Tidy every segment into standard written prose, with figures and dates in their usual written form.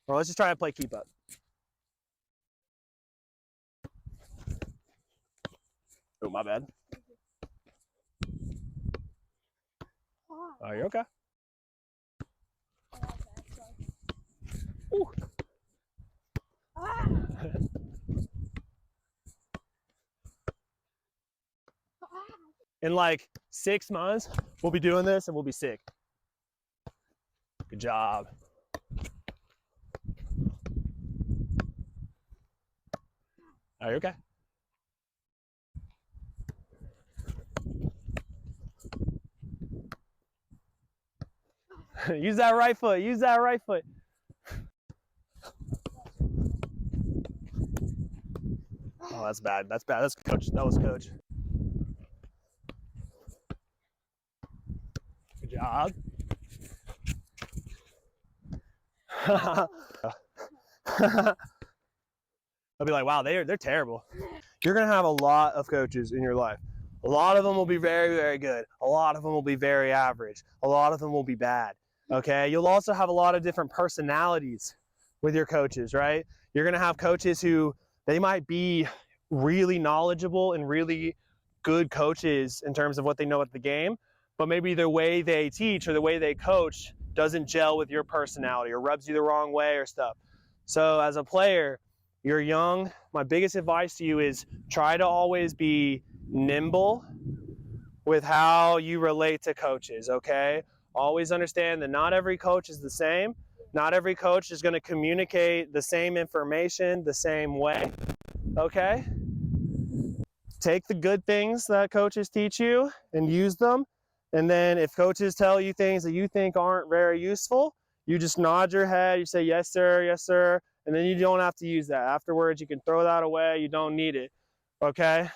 Or let's just try to play keep up. Oh, my bad. Are you okay? Ooh. In like 6 months, we'll be doing this and we'll be sick. Good job. Are you okay? Use that right foot. Use that right foot. Oh, that's bad. That's bad. That's coach. That was coach. Good job. I'll be like, wow, they're terrible. You're gonna have a lot of coaches in your life. A lot of them will be very, very good. A lot of them will be very average. A lot of them will be bad. Okay. You'll also have a lot of different personalities with your coaches, right? You're gonna have coaches who they might be really knowledgeable and really good coaches in terms of what they know at the game, but maybe the way they teach or the way they coach doesn't gel with your personality or rubs you the wrong way or stuff. So as a player, you're young. My biggest advice to you is try to always be nimble with how you relate to coaches, okay? Always understand that not every coach is the same. Not every coach is going to communicate the same information the same way, okay? Take the good things that coaches teach you and use them. And then if coaches tell you things that you think aren't very useful, you just nod your head, you say, yes, sir, yes, sir. And then you don't have to use that. Afterwards, you can throw that away. You don't need it, okay?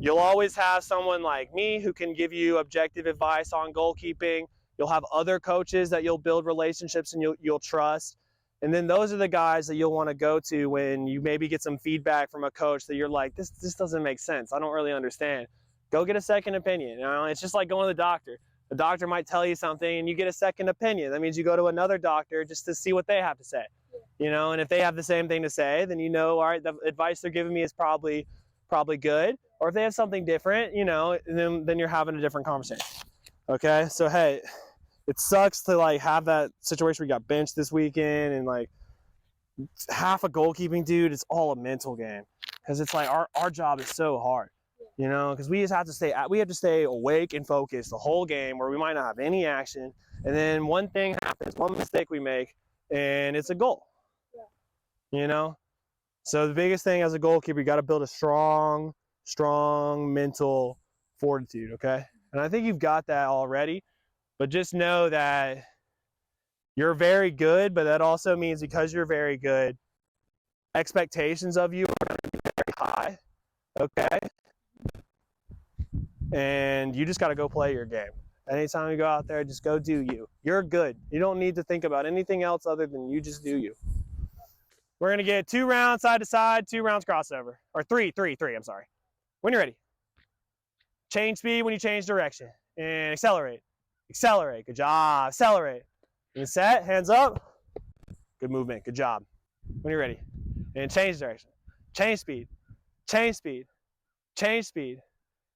You'll always have someone like me who can give you objective advice on goalkeeping. You'll have other coaches that you'll build relationships and you'll trust. And then those are the guys that you'll want to go to when you maybe get some feedback from a coach that you're like, this doesn't make sense. I don't really understand. Go get a second opinion. You know, it's just like going to the doctor. The doctor might tell you something and you get a second opinion. That means you go to another doctor just to see what they have to say. You know, and if they have the same thing to say, then you know, all right, the advice they're giving me is probably good. Or if they have something different, you know, then you're having a different conversation. Okay, so hey, it sucks to like have that situation where you got benched this weekend and like half a goalkeeping dude. It's all a mental game because it's like our job is so hard, you know, because we just have to stay awake and focused the whole game where we might not have any action, and then one thing happens, one mistake we make, and it's a goal. You know, so the biggest thing as a goalkeeper, you got to build a strong mental fortitude. Okay, and I think you've got that already. But just know that you're very good, but that also means because you're very good, expectations of you are going to be very high, okay? And you just got to go play your game. Anytime you go out there, just go do you. You're good. You don't need to think about anything else other than you just do you. We're going to get 2 rounds side to side, 2 rounds crossover. Or three, I'm sorry. When you're ready. Change speed when you change direction. And accelerate. Accelerate. Good job. Accelerate. And set. Hands up. Good movement. Good job. When you're ready. And change direction. Change speed. Change speed. Change speed.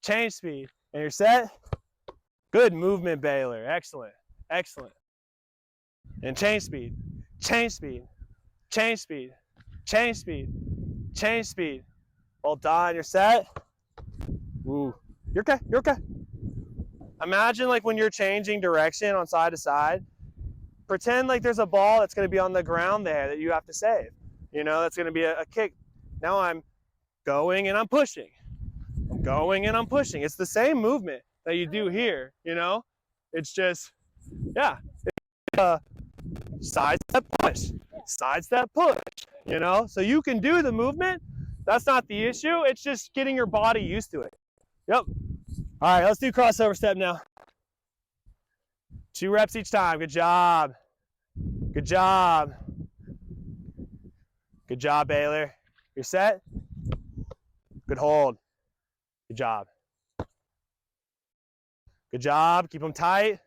Change speed. And you're set. Good movement, Baylor. Excellent. Excellent. And change speed. Change speed. Change speed. Change speed. Change speed. Well done. You're set. Ooh. You're okay. You're okay. Imagine like when you're changing direction on side to side, pretend like there's a ball that's going to be on the ground there that you have to save. You know, that's going to be a kick. Now I'm going and I'm pushing. I'm going and I'm pushing. It's the same movement that you do here, you know? It's just, yeah. Side step push. Side step push, you know? So you can do the movement. That's not the issue. It's just getting your body used to it. Yep. All right, let's do crossover step now. 2 reps each time. Good job. Good job. Good job, Baylor. You're set? Good hold. Good job. Good job. Keep them tight.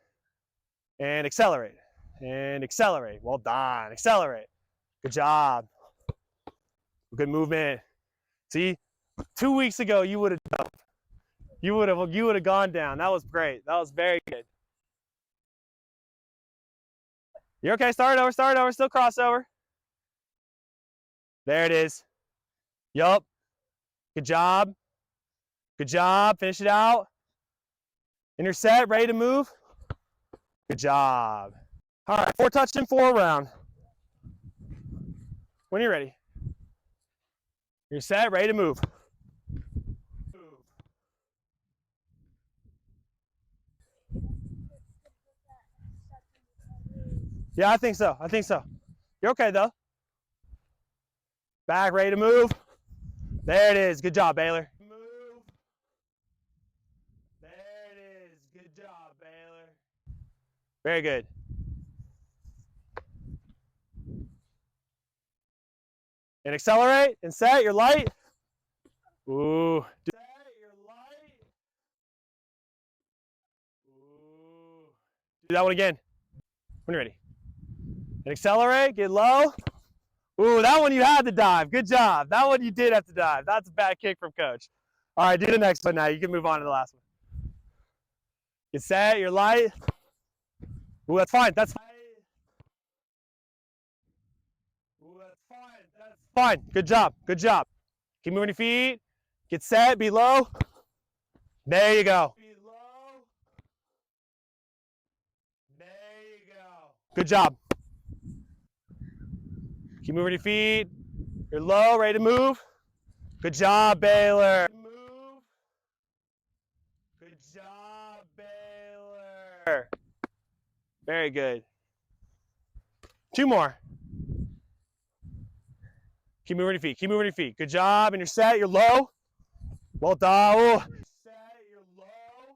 And accelerate. And accelerate. Well done. Accelerate. Good job. Good movement. See, 2 weeks ago you would have jumped. You would have gone down. That was great. That was very good. You're okay. Start over. Start over. Still crossover. There it is. Yup. Good job. Good job. Finish it out. Intercept. Ready to move. Good job. All right. 4 touch and 4 round. When you're ready. You're set. Ready to move. Yeah, I think so. I think so. You're okay, though. Back, ready to move. There it is. Good job, Baylor. Move. There it is. Good job, Baylor. Very good. And accelerate and set. You're light. Ooh. Set. You're light. Ooh. Do that one again. When you're ready. And accelerate. Get low. Ooh, that one you had to dive. Good job. That one you did have to dive. That's a bad kick from coach. All right, do the next one now. You can move on to the last one. Get set. You're light. Ooh, that's fine. That's fine. Ooh, that's fine. That's fine. Good job. Good job. Keep moving your feet. Get set. Be low. There you go. Be low. There you go. Good job. Keep moving your feet. You're low. Ready to move. Good job, Baylor. Move. Good job, Baylor. Very good. 2 more. Keep moving your feet. Keep moving your feet. Good job. And you're set. You're low. Well done. Ooh. Set. You're low.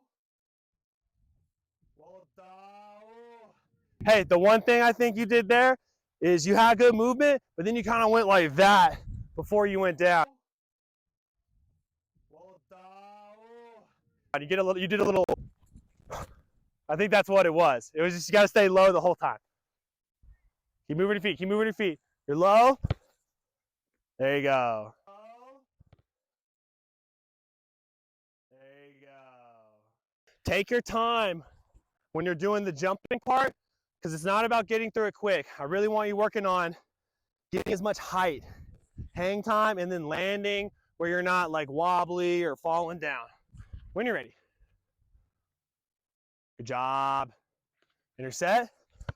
Well done. Ooh. Hey, the one thing I think you did there is you had good movement, but then you kind of went like that before you went down. Well done. Ooh. You did a little. I think that's what it was. It was just you got to stay low the whole time. Keep moving your feet. Keep moving your feet. You're low. There you go. There you go. Take your time when you're doing the jumping part because it's not about getting through it quick. I really want you working on getting as much height, hang time, and then landing where you're not like wobbly or falling down. When you're ready. Good job. And you're set.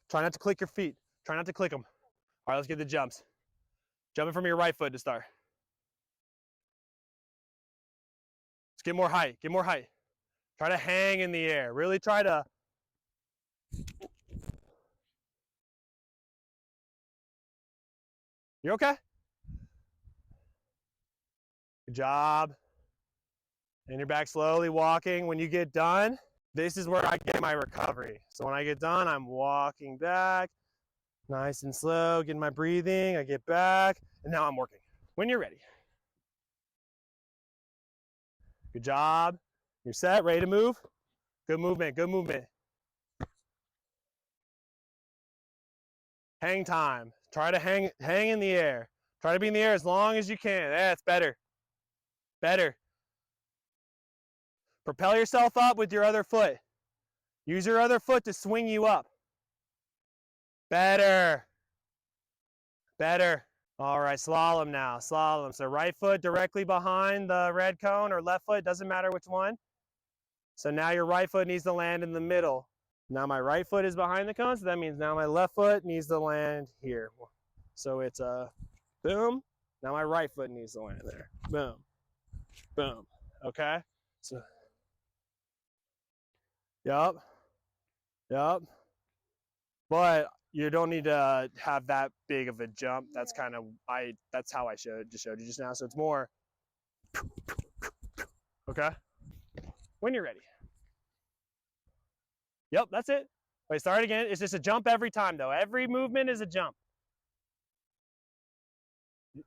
Try not to click your feet. Try not to click them. All right, let's get the jumps. Jumping from your right foot to start. Let's get more height. Get more height. Try to hang in the air. Really try to. You okay? Good job. And you're back slowly walking. When you get done, this is where I get my recovery. So when I get done, I'm walking back, nice and slow, getting my breathing. I get back, and now I'm working. When you're ready. Good job. You're set, ready to move. Good movement, good movement. Hang time. Try to hang in the air. Try to be in the air as long as you can. That's better. Better. Propel yourself up with your other foot. Use your other foot to swing you up. Better. Better. All right, slalom now, slalom. So right foot directly behind the red cone or left foot, doesn't matter which one. So now your right foot needs to land in the middle. Now my right foot is behind the cone, so that means now my left foot needs to land here. So it's a boom. Now my right foot needs to land there. Boom, boom, okay? So, yup. But you don't need to have that big of a jump. That's kind of, that's how I just showed you just now. So it's more, okay? When you're ready. Yep, that's it. Wait, start again. It's just a jump every time though. Every movement is a jump.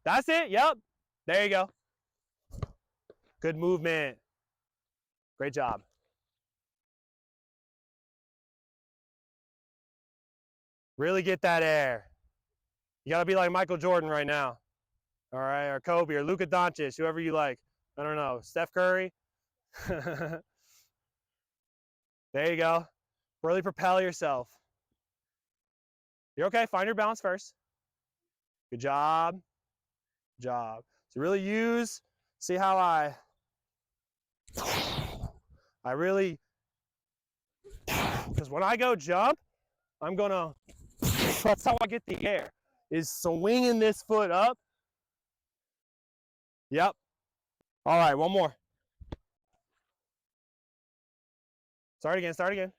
That's it, yep. There you go. Good movement. Great job. Really get that air. You got to be like Michael Jordan right now. All right, or Kobe, or Luka Doncic, whoever you like. I don't know, Steph Curry. There you go. Really propel yourself. You're okay. Find your balance first. Good job. Good job. So really see how I really, because when I go jump, I'm gonna, that's how I get the air, is swinging this foot up. Yep. All right, one more. Start again.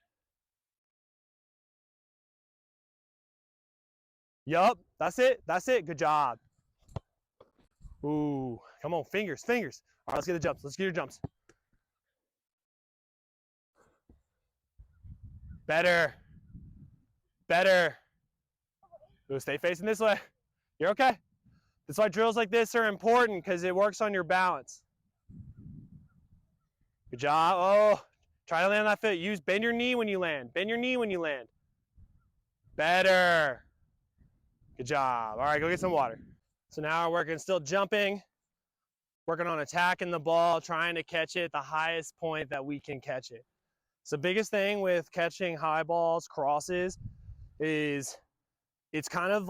Yup, that's it. Good job. Ooh, come on, fingers. All right, let's get the jumps. Let's get your jumps. Better. Ooh, stay facing this way. You're okay. That's why drills like this are important, because it works on your balance. Good job. Oh, try to land on that foot. Bend your knee when you land. Better. Good job. All right, go get some water. So now we're working, still jumping, working on attacking the ball, trying to catch it at the highest point that we can catch it. So biggest thing with catching high balls, crosses, is it's kind of,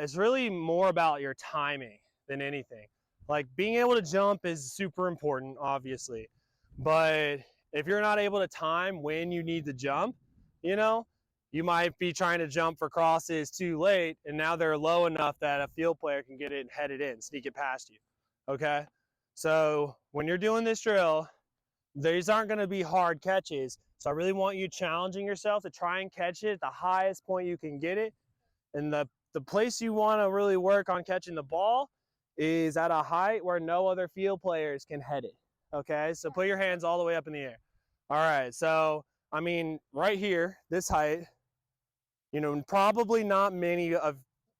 it's really more about your timing than anything. Like being able to jump is super important, obviously. But if you're not able to time when you need to jump, you might be trying to jump for crosses too late, and now they're low enough that a field player can get it and head it in, sneak it past you, okay? So when you're doing this drill, these aren't gonna be hard catches. So I really want you challenging yourself to try and catch it at the highest point you can get it. And the place you wanna really work on catching the ball is at a height where no other field players can head it, okay? So put your hands all the way up in the air. All right, so, I mean, right here, this height, probably not many of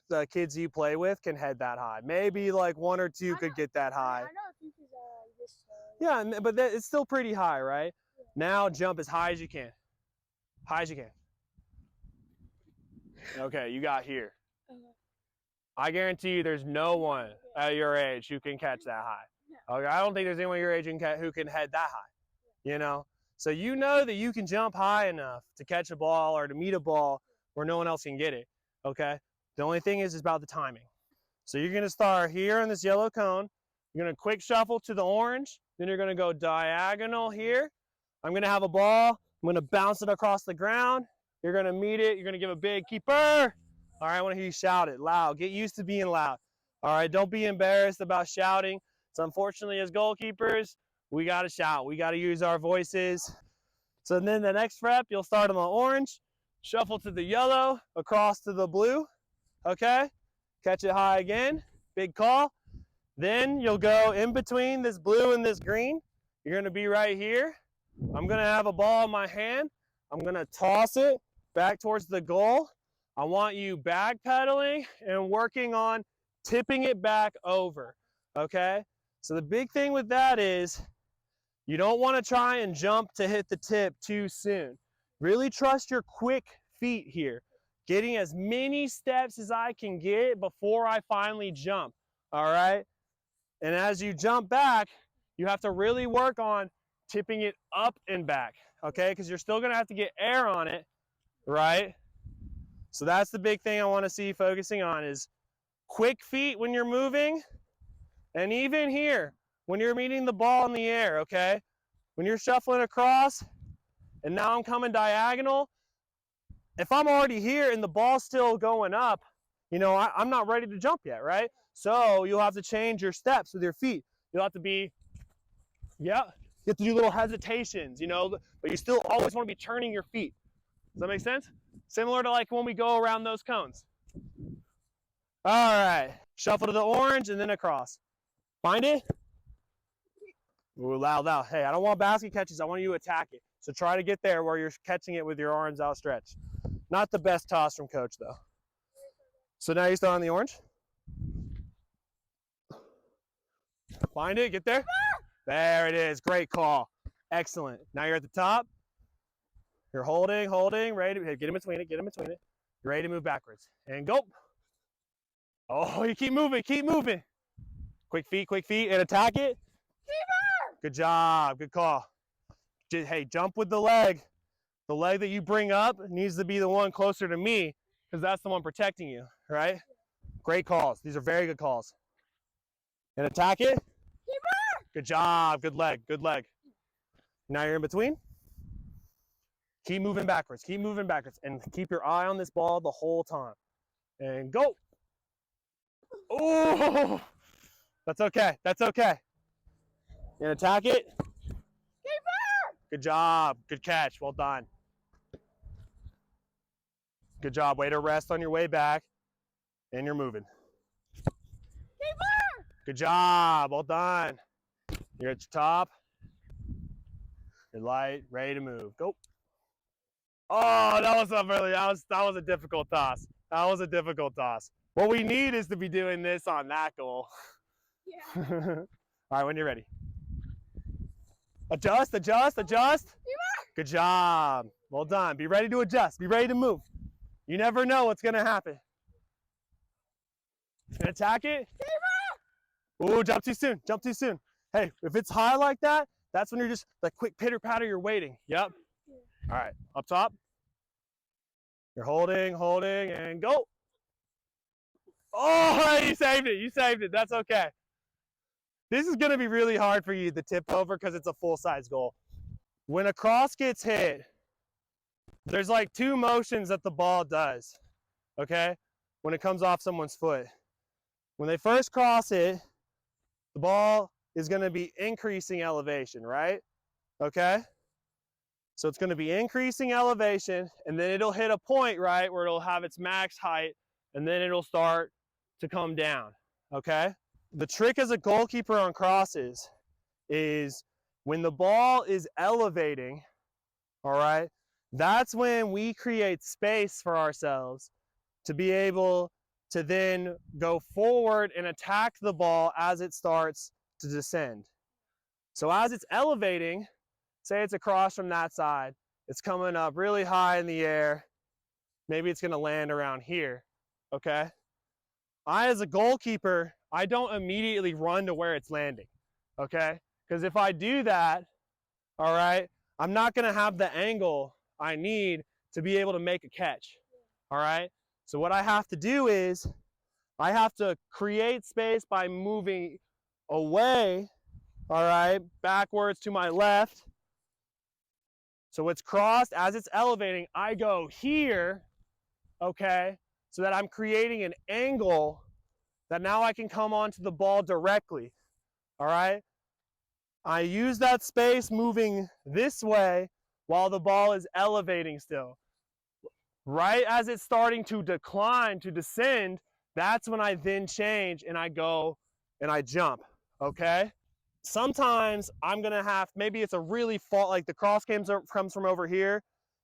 the kids you play with can head that high. Maybe like one or two could get that high. I know this is this. Yeah, but it's still pretty high, right? Yeah. Now jump as high as you can. Okay, you got here. I guarantee you there's no one at your age who can catch that high. Okay, I don't think there's anyone your age who can head that high, So you know that you can jump high enough to catch a ball or to meet a ball where no one else can get it, okay? The only thing is about the timing. So you're gonna start here in this yellow cone. You're gonna quick shuffle to the orange. Then you're gonna go diagonal here. I'm gonna have a ball. I'm gonna bounce it across the ground. You're gonna meet it. You're gonna give a big keeper. All right, I wanna hear you shout it loud. Get used to being loud. All right, don't be embarrassed about shouting. So unfortunately, as goalkeepers, we gotta shout. We gotta use our voices. So then the next rep, you'll start on the orange, shuffle to the yellow, across to the blue, okay? Catch it high again, big call. Then you'll go in between this blue and this green. You're gonna be right here. I'm gonna have a ball in my hand. I'm gonna toss it back towards the goal. I want you backpedaling and working on tipping it back over, okay? So the big thing with that is you don't wanna try and jump to hit the tip too soon. Really trust your quick feet here. Getting as many steps as I can get before I finally jump, all right? And as you jump back, you have to really work on tipping it up and back, okay? Because you're still gonna have to get air on it, right? So that's the big thing I wanna see you focusing on is quick feet when you're moving, and even here, when you're meeting the ball in the air, okay? When you're shuffling across, and now I'm coming diagonal, if I'm already here and the ball's still going up, I'm not ready to jump yet, right? So you'll have to change your steps with your feet. You'll have to be, you have to do little hesitations, but you still always want to be turning your feet. Does that make sense? Similar to like when we go around those cones. All right, shuffle to the orange and then across. Find it. Ooh, loud. Hey, I don't want basket catches. I want you to attack it. So try to get there where you're catching it with your arms outstretched. Not the best toss from coach though. So now you start on the orange. Find it, get there. There it is, great call. Excellent. Now you're at the top. You're holding, ready to get in between it. You're ready to move backwards. And go. Oh, you keep moving, keep moving. Quick feet, and attack it. Keeper! Good job, good call. Hey, jump with the leg. The leg that you bring up needs to be the one closer to me because that's the one protecting you, right? Great calls. These are very good calls. And attack it. Keeper! Good job, good leg, good leg. Now you're in between. Keep moving backwards, and keep your eye on this ball the whole time. And go. Oh, that's okay, that's okay. And attack it. Keeper! Good job, good catch, well done. Good job, way to rest on your way back, and you're moving. Keeper! Good job, well done. You're at your top. You're light, ready to move. Go. Oh, that was a difficult toss. That was a difficult toss. What we need is to be doing this on that goal. Yeah. All right, when you're ready. Adjust, adjust, adjust. Keeper! Good job. Well done. Be ready to adjust. Be ready to move. You never know what's going to happen. And attack it. Keeper! Ooh, jump too soon. Jump too soon. Hey, if it's high like that, that's when you're just the quick pitter patter, you're waiting. Yep. All right, up top. You're holding, and go. Oh, you saved it. You saved it. That's okay. This is going to be really hard for you to tip over because it's a full-size goal. When a cross gets hit, there's like two motions that the ball does, okay, when it comes off someone's foot. When they first cross it, the ball is going to be increasing elevation, right? Okay? So it's going to be increasing elevation, and then it'll hit a point, right, where it'll have its max height, and then it'll start to come down, okay? The trick as a goalkeeper on crosses is when the ball is elevating, all right, that's when we create space for ourselves to be able to then go forward and attack the ball as it starts to descend. So as it's elevating, say it's across from that side, it's coming up really high in the air, maybe it's gonna land around here, okay? I, as a goalkeeper, I don't immediately run to where it's landing, okay? Because if I do that, all right, I'm not gonna have the angle I need to be able to make a catch, all right? So what I have to do is, I have to create space by moving away, all right, backwards to my left. So it's crossed, as it's elevating, I go here, okay, so that I'm creating an angle that now I can come onto the ball directly, all right? I use that space moving this way while the ball is elevating still. Right as it's starting to decline, to descend, that's when I then change and I go and I jump, okay? Sometimes I'm gonna have, maybe it's a really far, like the cross comes from over here,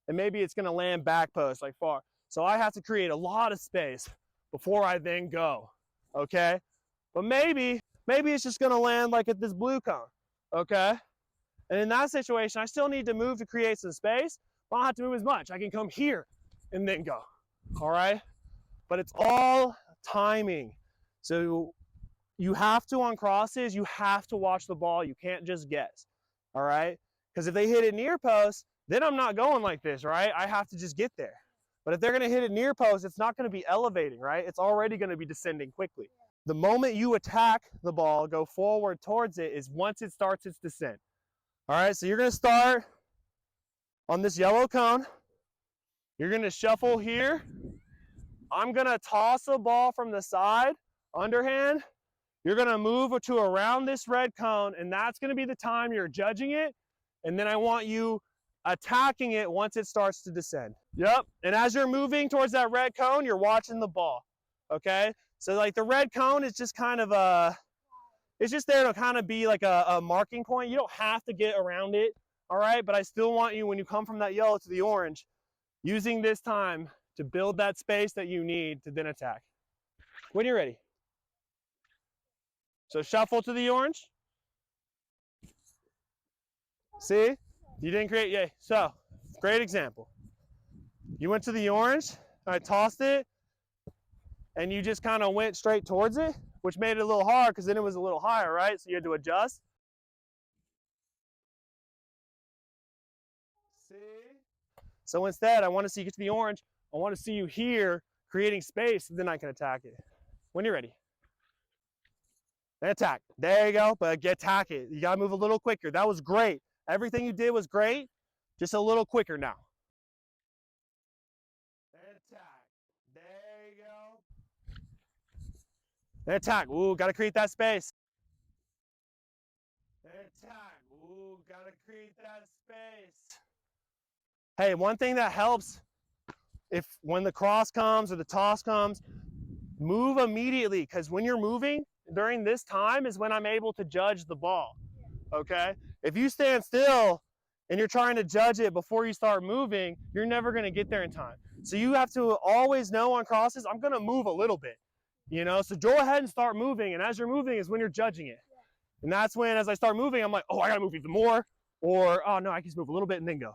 and maybe it's gonna land back post, like far. So I have to create a lot of space before I then go, okay? But maybe it's just gonna land like at this blue cone, okay? And in that situation, I still need to move to create some space, but I don't have to move as much. I can come here and then go, all right? But it's all timing. So you have to, on crosses, you have to watch the ball. You can't just guess, all right? Because if they hit it near post, then I'm not going like this, right? I have to just get there. But if they're gonna hit it near post, it's not gonna be elevating, right? It's already gonna be descending quickly. The moment you attack the ball, go forward towards it, is once it starts its descent. All right, so you're gonna start on this yellow cone. You're gonna shuffle here. I'm gonna toss a ball from the side, underhand. You're gonna move to around this red cone, and that's gonna be the time you're judging it. And then I want you attacking it once it starts to descend. Yep, and as you're moving towards that red cone, you're watching the ball, okay? So like the red cone is just kind of it's just there to kind of be like a marking point. You don't have to get around it, all right? But I still want you, when you come from that yellow to the orange, using this time to build that space that you need to then attack. When you're ready. So shuffle to the orange. See? You didn't create, yay. So, great example. You went to the orange, I tossed it, and you just kind of went straight towards it, which made it a little hard because then it was a little higher, right? So you had to adjust. See? So instead, I want to see you get to the orange. I want to see you here creating space, and then I can attack it. When you're ready. And attack. There you go, but attack it. You got to move a little quicker. That was great. Everything you did was great. Just a little quicker now. And attack. There you go. And attack. Ooh, got to create that space. And attack. Ooh, got to create that space. Hey, one thing that helps, if when the cross comes or the toss comes, move immediately, because when you're moving during this time is when I'm able to judge the ball. Okay? If you stand still and you're trying to judge it before you start moving, you're never going to get there in time. So you have to always know on crosses, I'm going to move a little bit. You know, so go ahead and start moving, and as you're moving is when you're judging it. And that's when, as I start moving, I'm like, oh, I got to move even more, or oh no, I can just move a little bit and then go.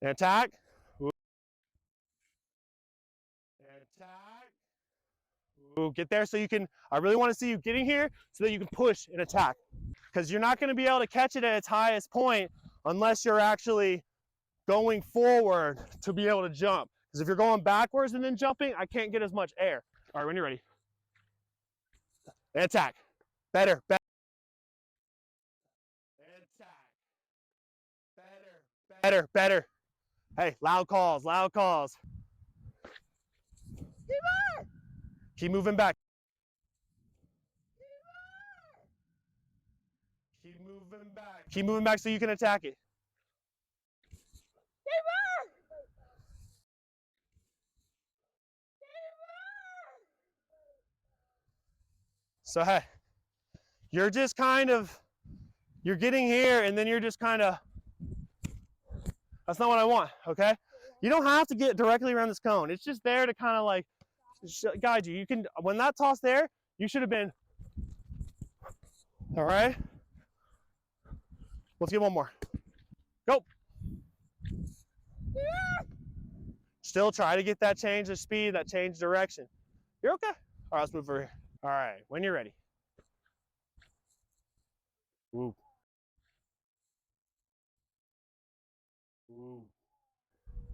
And attack. Ooh. And attack. Ooh, get there so you can, I really want to see you getting here so that you can push and attack. Because you're not going to be able to catch it at its highest point unless you're actually going forward to be able to jump. Because if you're going backwards and then jumping, I can't get as much air. All right, when you're ready. And attack. Better, better. And attack. Better, better, better. Hey, loud calls, loud calls. Keep moving back. Keep moving back. Keep moving back so you can attack it. So hey, you're just kind of, you're getting here and then you're just kind of, that's not what I want, okay? You don't have to get directly around this cone. It's just there to kind of like guide you. You can, when that toss there, you should have been, all right? Let's get one more. Go. Still try to get that change of speed, that change direction. You're okay. All right, let's move over here. All right, when you're ready. Woo. Woo.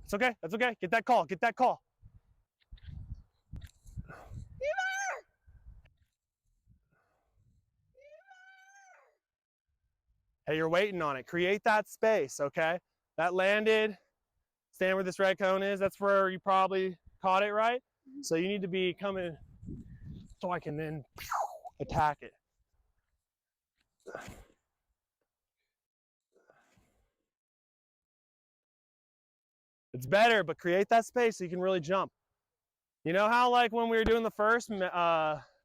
It's okay, that's okay. Get that call, get that call. Hey, you're waiting on it. Create that space, okay? That landed, stand where this red cone is. That's where you probably caught it, right? So you need to be coming so I can then attack it. It's better, but create that space so you can really jump. You know how like when we were doing the first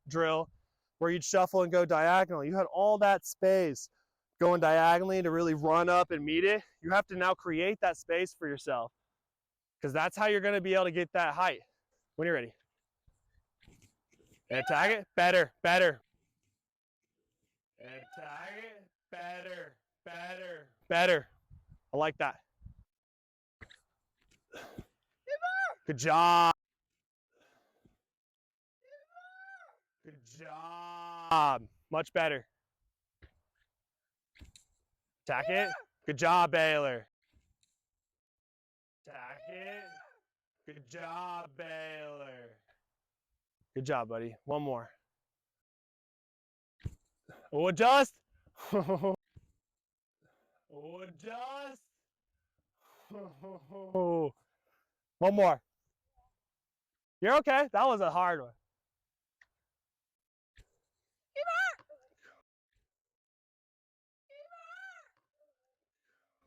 drill where you'd shuffle and go diagonal, you had all that space going diagonally to really run up and meet it. You have to now create that space for yourself because that's how you're going to be able to get that height when you're ready. And attack it, better, better. And attack it, better, better, better. I like that. Good job. Good job. Much better. Attack it. Good job, Baylor. Attack it. Good job, Baylor. Good job, buddy. One more. Oh, adjust. Oh, adjust. One more. You're okay. That was a hard one.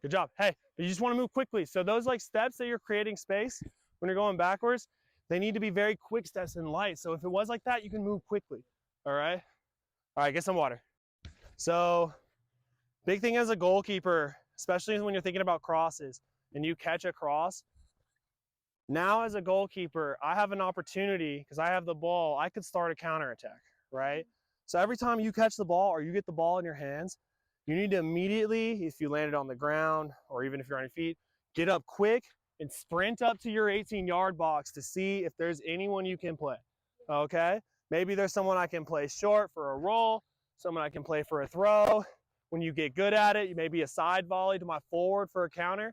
Good job. Hey, but you just want to move quickly. So those like steps that you're creating space when you're going backwards, they need to be very quick steps and light. So if it was like that, you can move quickly. All right? All right, get some water. So big thing as a goalkeeper, especially when you're thinking about crosses and you catch a cross, now as a goalkeeper, I have an opportunity because I have the ball, I could start a counterattack, right? So every time you catch the ball or you get the ball in your hands, you need to immediately, if you landed on the ground or even if you're on your feet, get up quick and sprint up to your 18-yard box to see if there's anyone you can play, okay? Maybe there's someone I can play short for a roll, someone I can play for a throw. When you get good at it, you may be a side volley to my forward for a counter.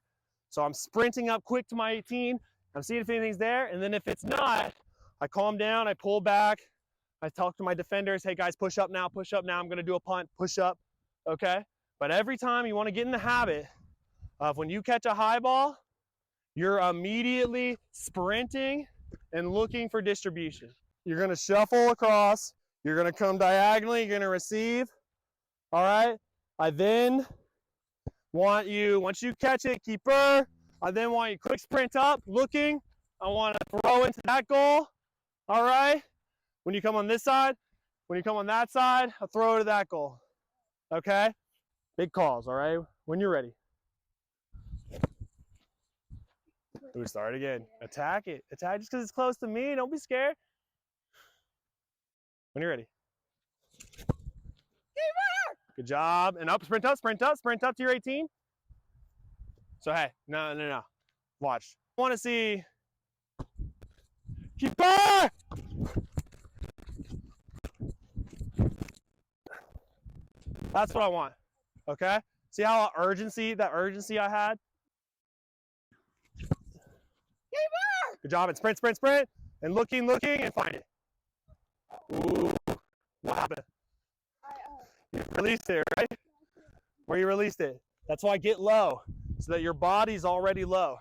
So I'm sprinting up quick to my 18. I'm seeing if anything's there, and then if it's not, I calm down, I pull back, I talk to my defenders, hey guys, push up now, I'm gonna do a punt, push up, okay? But every time you wanna get in the habit of when you catch a high ball, you're immediately sprinting and looking for distribution. You're gonna shuffle across, you're gonna come diagonally, you're gonna receive, all right? I then want you, once you catch it, keeper, I then want you quick sprint up, looking. I want to throw into that goal, all right? When you come on this side, when you come on that side, I'll throw to that goal, okay? Big calls, all right? When you're ready. Ooh, start again. Attack it. Attack just because it's close to me. Don't be scared. When you're ready. Good job. And up, sprint up, sprint up, sprint up to your 18. So, hey, no. Watch. I want to see keeper! That's what I want, okay? See how that urgency I had? Keeper! Good job. And sprint, and looking, and find it. Ooh, what happened? You released it, right? Where you released it. That's why get low, so that your body's already low. All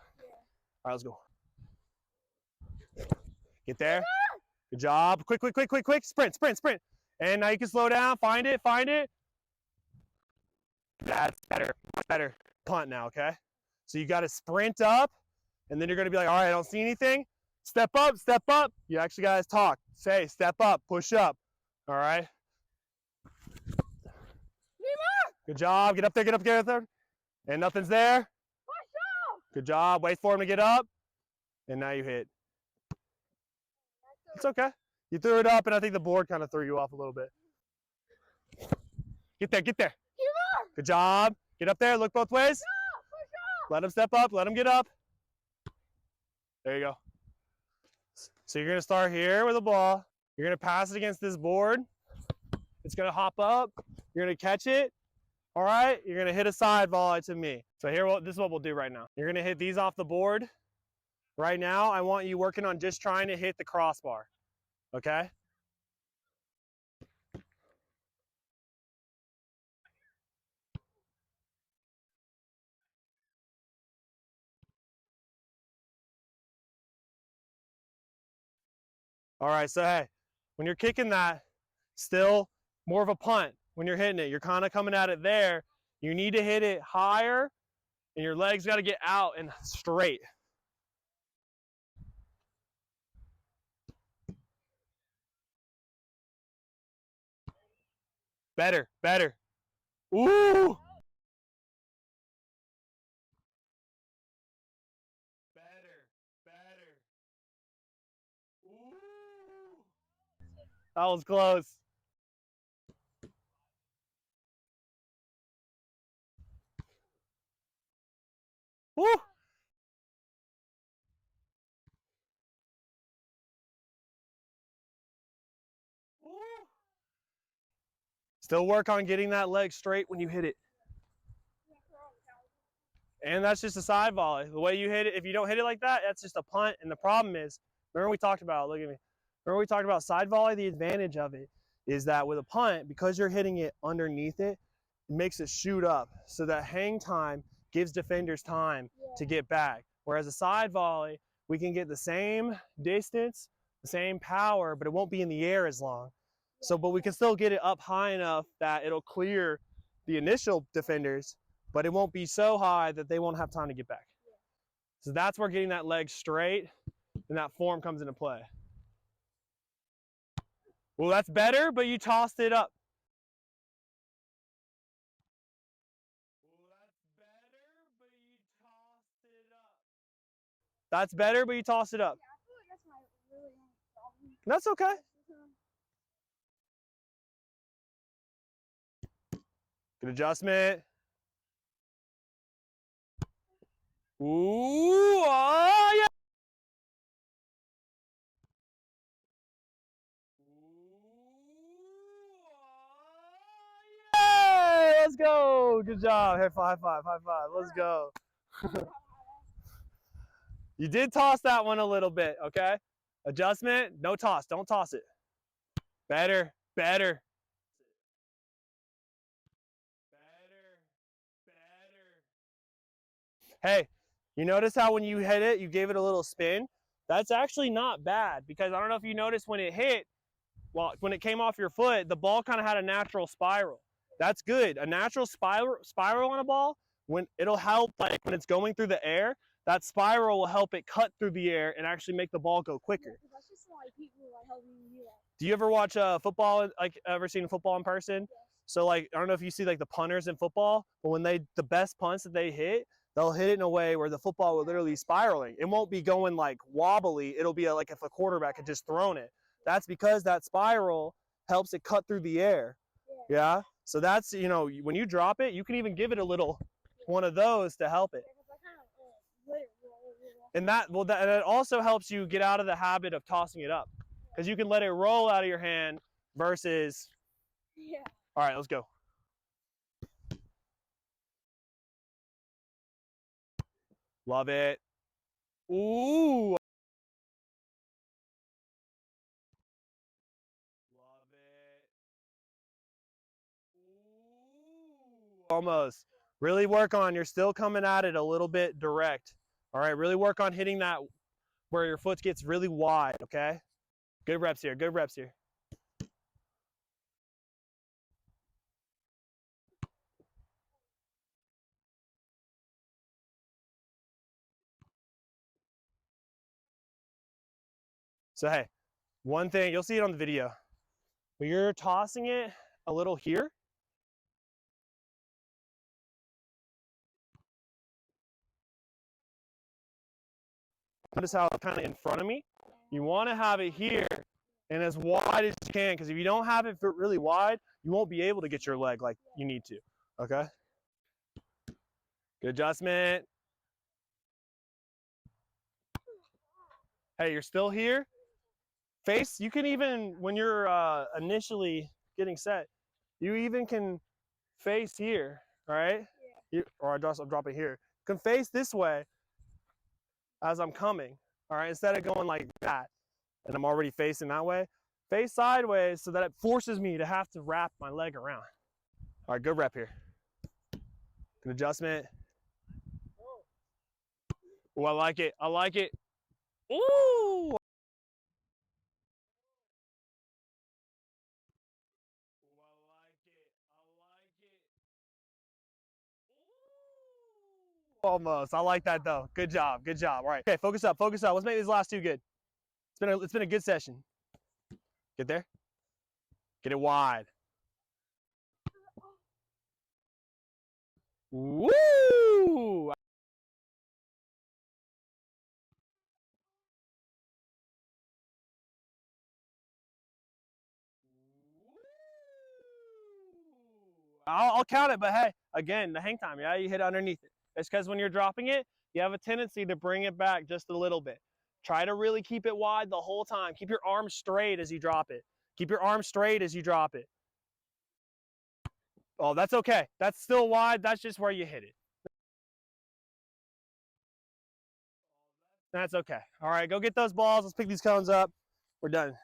right, let's go. Get there. Good job. Quick. Sprint. And now you can slow down. Find it. That's better. Much better. Punt now, okay? So you got to sprint up, and then you're going to be like, all right, I don't see anything. Step up. You actually got to talk. Say, step up, push up. All right? Good job. Get up there. And nothing's there. Good job. Wait for him to get up. And now you hit. It's okay. You threw it up, and I think the board kind of threw you off a little bit. Get there. Good job. Get up there. Look both ways. Let him step up. Let him get up. There you go. So you're going to start here with the ball. You're going to pass it against this board. It's going to hop up. You're going to catch it. All right? You're going to hit a side volley to me. So this is what we'll do right now. You're going to hit these off the board. Right now, I want you working on just trying to hit the crossbar. Okay? All right, so hey, when you're kicking that, still more of a punt. When you're hitting it, you're kind of coming at it there. You need to hit it higher, and your legs got to get out and straight. Better. Ooh! Better. Ooh! That was close. Woo! Woo! Still work on getting that leg straight when you hit it. And that's just a side volley. The way you hit it, if you don't hit it like that, that's just a punt. And the problem is, remember we talked about, look at me. Remember we talked about side volley? The advantage of it is that with a punt, because you're hitting it underneath it, it makes it shoot up. So that hang time gives defenders time to get back. Whereas a side volley, we can get the same distance, the same power, but it won't be in the air as long. So, but we can still get it up high enough that it'll clear the initial defenders, but it won't be so high that they won't have time to get back. So that's where getting that leg straight and that form comes into play. Well, that's better, but you tossed it up. That's better, but you tossed it up. Yeah, I feel like that's my really only problem. That's okay. Good adjustment. Ooh, Woo! Good job. High five, high five, high five. Let's go. You did toss that one a little bit, okay? Adjustment, no toss. Don't toss it. Better, better. Hey, you notice how when you hit it, you gave it a little spin? That's actually not bad because I don't know if you noticed when it hit, well, when it came off your foot, the ball kind of had a natural spiral. That's good. A natural spiral on a ball, when it'll help, like when it's going through the air, that spiral will help it cut through the air and actually make the ball go quicker. Yeah, that's just like people like helping me do that. Do you ever watch football? Like ever seen football in person? Yes. So like I don't know if you see like the punters in football, but when the best punts that they hit, they'll hit it in a way where the football will literally spiraling. It won't be going like wobbly. It'll be like if a quarterback had just thrown it. That's because that spiral helps it cut through the air. Yeah. So that's, you know, when you drop it, you can even give it a little one of those to help it. And that and it also helps you get out of the habit of tossing it up, because you can let it roll out of your hand versus. Yeah. All right, let's go. Love it. Ooh. Love it. Ooh. Almost. Really work on, you're still coming at it a little bit direct. All right, really work on hitting that where your foot gets really wide, okay? Good reps here, good reps here. So hey, one thing, you'll see it on the video. When you're tossing it a little here, notice how it's kind of in front of me. You want to have it here and as wide as you can, because if you don't have it really wide, you won't be able to get your leg like you need to, okay? Good adjustment. Hey, you're still here. Face, you can even, when you're initially getting set, you even can face here, all right? Yeah. Or I'm dropping here. You can face this way as I'm coming, all right? Instead of going like that, and I'm already facing that way, face sideways so that it forces me to have to wrap my leg around. All right, good rep here. Good adjustment. Oh, I like it. I like it. Ooh! Almost. I like that though. Good job. Good job. All right. Okay, focus up. Focus up. Let's make these last two good. It's been a good session. Get there. Get it wide. Woo! I'll count it, but hey, again, the hang time, yeah, you hit underneath it. It's because when you're dropping it, you have a tendency to bring it back just a little bit. Try to really keep it wide the whole time. Keep your arms straight as you drop it. Keep your arms straight as you drop it. Oh, that's okay. That's still wide. That's just where you hit it. That's okay. All right, go get those balls. Let's pick these cones up. We're done.